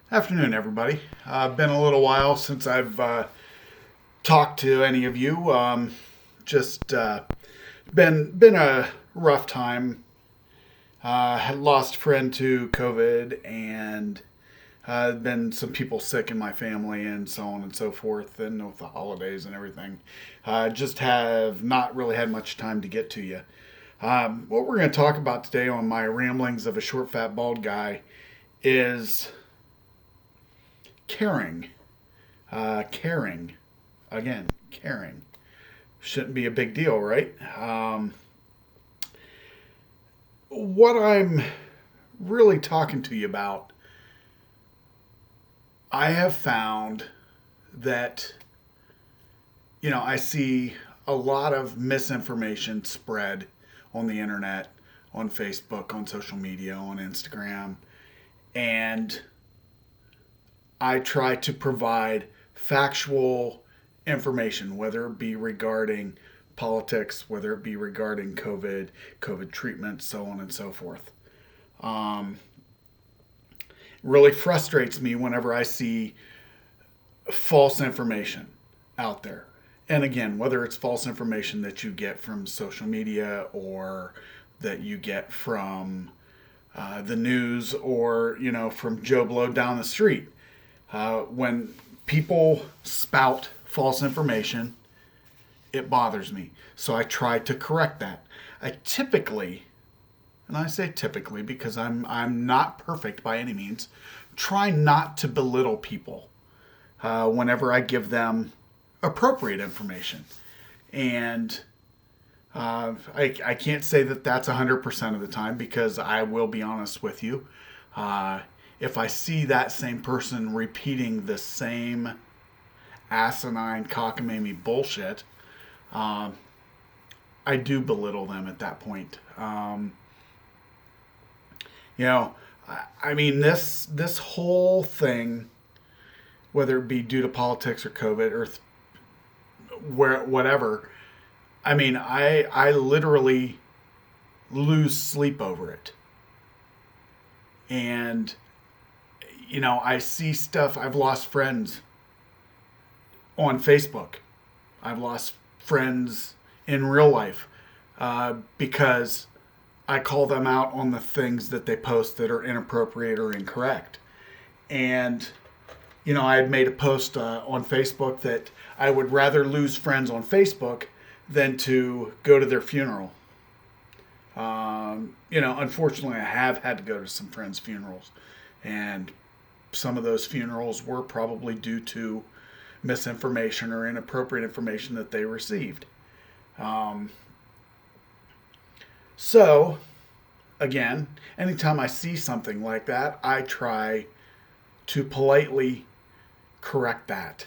Afternoon, everybody. Been a little while since I've talked to any of you. Just been a rough time. Had lost a friend to COVID, and been some people sick in my family, and so on and so forth. And with the holidays and everything, just have not really had much time to get to you. What we're going to talk about today on my ramblings of a short, fat, bald guy is caring. Caring. Again, caring. Shouldn't be a big deal, right? What I'm really talking to you about, I have found that, I see a lot of misinformation spread on the internet, on Facebook, on social media, on Instagram, and I try to provide factual information, whether it be regarding politics, whether it be regarding COVID treatment, so on and so forth. Um, really frustrates me whenever I see false information out there. And again, whether it's false information that you get from social media or that you get from the news or, from Joe Blow down the street. When people spout false information, it bothers me. So I try to correct that. I typically, and I say typically because I'm not perfect by any means, try not to belittle people whenever I give them appropriate information. And I can't say that that's 100% of the time because I will be honest with you. Uh, if I see that same person repeating the same asinine cockamamie bullshit, um, I do belittle them at that point. You know, I mean this whole thing, whether it be due to politics or COVID or where whatever, I mean I literally lose sleep over it, and I see stuff. I've lost friends on Facebook. I've lost friends in real life because I call them out on the things that they post that are inappropriate or incorrect. And, I had made a post on Facebook that I would rather lose friends on Facebook than to go to their funeral. Unfortunately, I have had to go to some friends' funerals. And some of those funerals were probably due to misinformation or inappropriate information that they received. Um, so, again, anytime I see something like that, I try to politely correct that.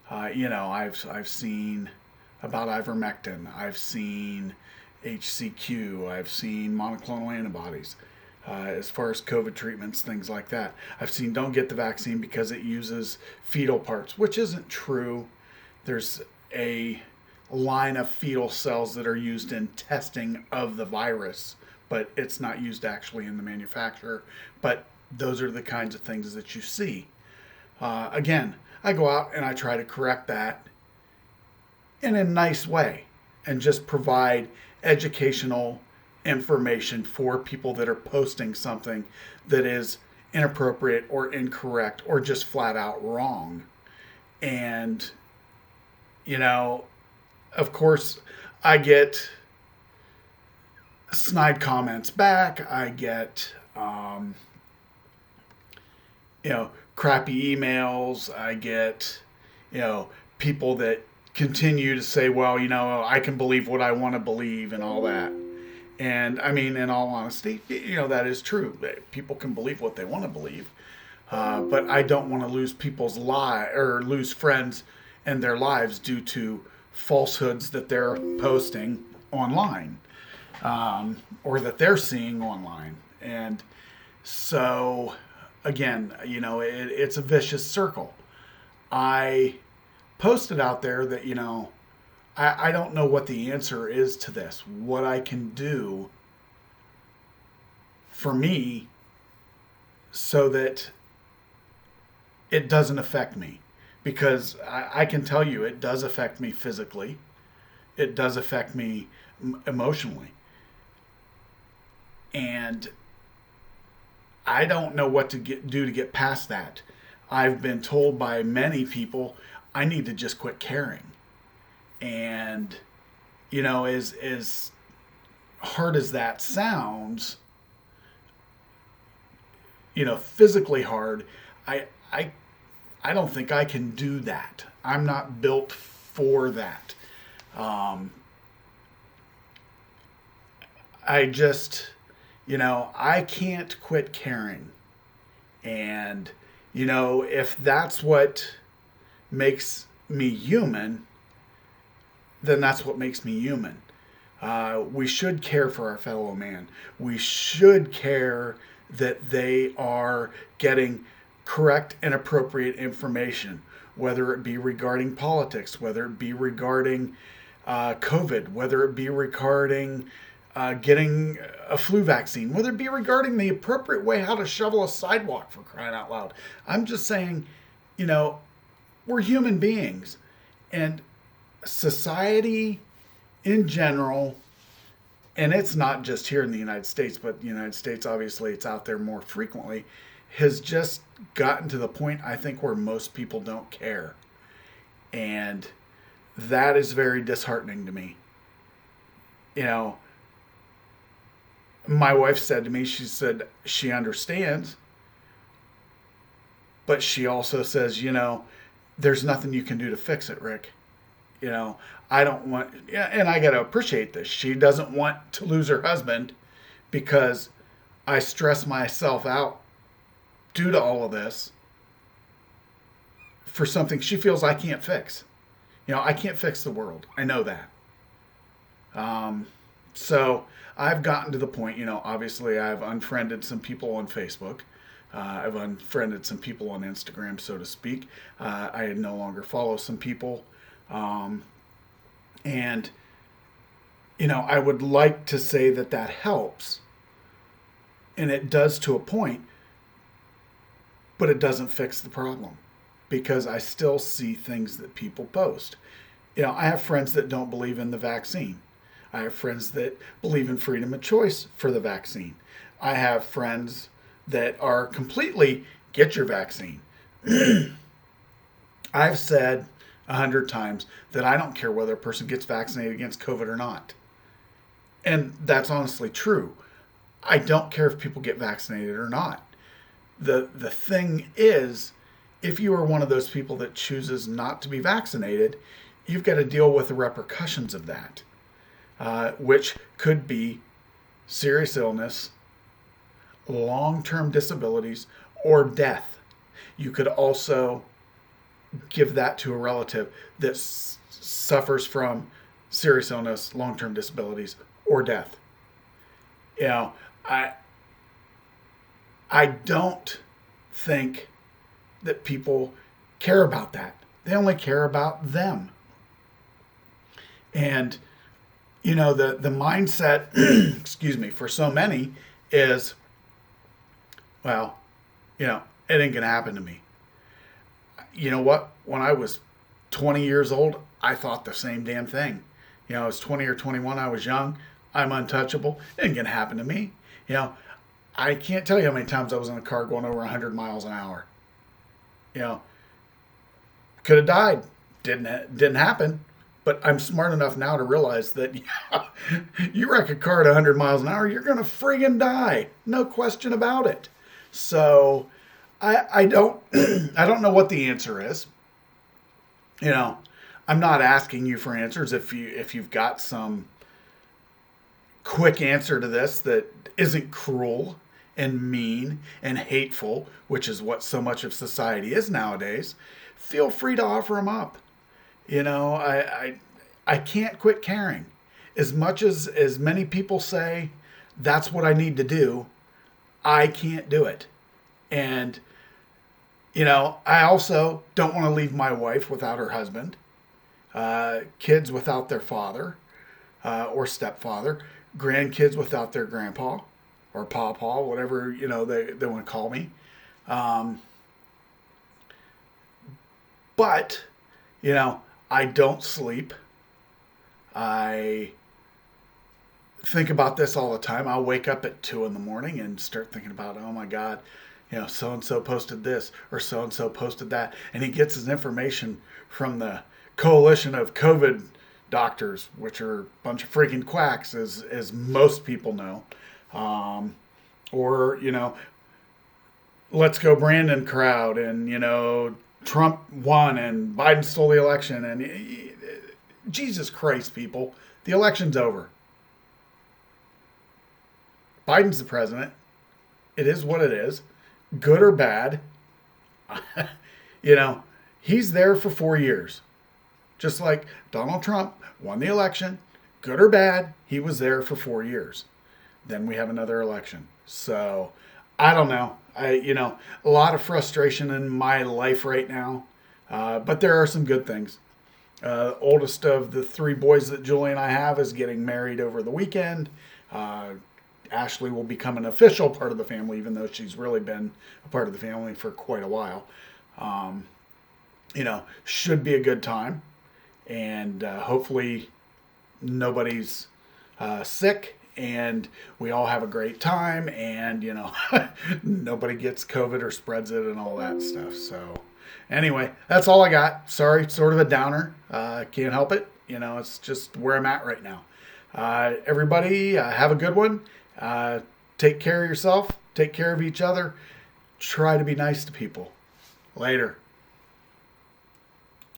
I've seen about ivermectin. I've seen HCQ. I've seen monoclonal antibodies. As far as COVID treatments, things like that. I've seen don't get the vaccine because it uses fetal parts, which isn't true. There's a line of fetal cells that are used in testing of the virus, but it's not used actually in the manufacture. But those are the kinds of things that you see. Again, I go out and I try to correct that in a nice way and just provide educational information for people that are posting something that is inappropriate or incorrect or just flat out wrong. And, you know, of course, I get snide comments back. I get, crappy emails. I get, people that continue to say, well, I can believe what I want to believe and all that. And I mean, in all honesty, that is true. People can believe what they want to believe. But I don't want to lose people's or lose friends and their lives due to falsehoods that they're posting online, or that they're seeing online. And so, again, it's a vicious circle. I posted out there that, I don't know what the answer is to this. What I can do for me so that it doesn't affect me, because I can tell you it does affect me physically. It does affect me emotionally. And I don't know what to do to get past that. I've been told by many people I need to just quit caring. And, as hard as that sounds, physically hard, I, I, I don't think I can do that. I'm not built for that. I just, I can't quit caring. And, if that's what makes me human, then that's what makes me human. We should care for our fellow man. We should care that they are getting correct and appropriate information, whether it be regarding politics, whether it be regarding COVID, whether it be regarding getting a flu vaccine, whether it be regarding the appropriate way how to shovel a sidewalk, for crying out loud. I'm just saying, we're human beings, and society in general, and it's not just here in the United States, but the United States, obviously, it's out there more frequently, has just gotten to the point, I think, where most people don't care. And that is very disheartening to me. My wife said to me, she said she understands, but she also says, there's nothing you can do to fix it, Rick. I don't want, and I got to appreciate this. She doesn't want to lose her husband because I stress myself out due to all of this for something she feels I can't fix. I can't fix the world. I know that. So I've gotten to the point, obviously I've unfriended some people on Facebook. I've unfriended some people on Instagram, so to speak. I no longer follow some people. And, I would like to say that helps. And it does to a point, but it doesn't fix the problem, because I still see things that people post. I have friends that don't believe in the vaccine. I have friends that believe in freedom of choice for the vaccine. I have friends that are completely get your vaccine. I've said 100 times that I don't care whether a person gets vaccinated against COVID or not. And that's honestly true. I don't care if people get vaccinated or not. The thing is, if you are one of those people that chooses not to be vaccinated, you've got to deal with the repercussions of that, which could be serious illness, long-term disabilities, or death. You could also give that to a relative that suffers from serious illness, long-term disabilities, or death. I don't think that people care about that. They only care about them. And, the mindset, excuse me, for so many is, well, it ain't going to happen to me. You know what? When I was 20 years old, I thought the same damn thing. I was 20 or 21. I was young. I'm untouchable. It ain't going to happen to me. I can't tell you how many times I was in a car going over 100 miles an hour. Could have died. Didn't happen. But I'm smart enough now to realize that you wreck a car at 100 miles an hour, you're going to friggin' die. No question about it. So I don't I don't know what the answer is. I'm not asking you for answers. If you've got some quick answer to this that isn't cruel and mean and hateful, which is what so much of society is nowadays, feel free to offer them up. I can't quit caring. As much as many people say that's what I need to do, I can't do it. And, I also don't want to leave my wife without her husband, kids without their father or stepfather, grandkids without their grandpa or pawpaw, whatever, they want to call me. But, I don't sleep. I think about this all the time. I'll wake up at 2 in the morning and start thinking about, oh my God, so and so posted this or so and so posted that. And he gets his information from the coalition of COVID doctors, which are a bunch of freaking quacks, as most people know. Or, let's go Brandon crowd, and, Trump won and Biden stole the election. And Jesus Christ, people, the election's over. Biden's the president. It is what it is. Good or bad. He's there for 4 years. Just like Donald Trump won the election. Good or bad, he was there for 4 years. Then we have another election. So, I don't know. A lot of frustration in my life right now. But there are some good things. Oldest of the 3 boys that Julie and I have is getting married over the weekend. Ashley will become an official part of the family, even though she's really been a part of the family for quite a while. Should be a good time. And hopefully nobody's sick, and we all have a great time, and, nobody gets COVID or spreads it and all that stuff. So anyway, that's all I got. Sorry, sort of a downer. Can't help it. It's just where I'm at right now. Everybody, have a good one. Take care of yourself. Take care of each other. Try to be nice to people. Later.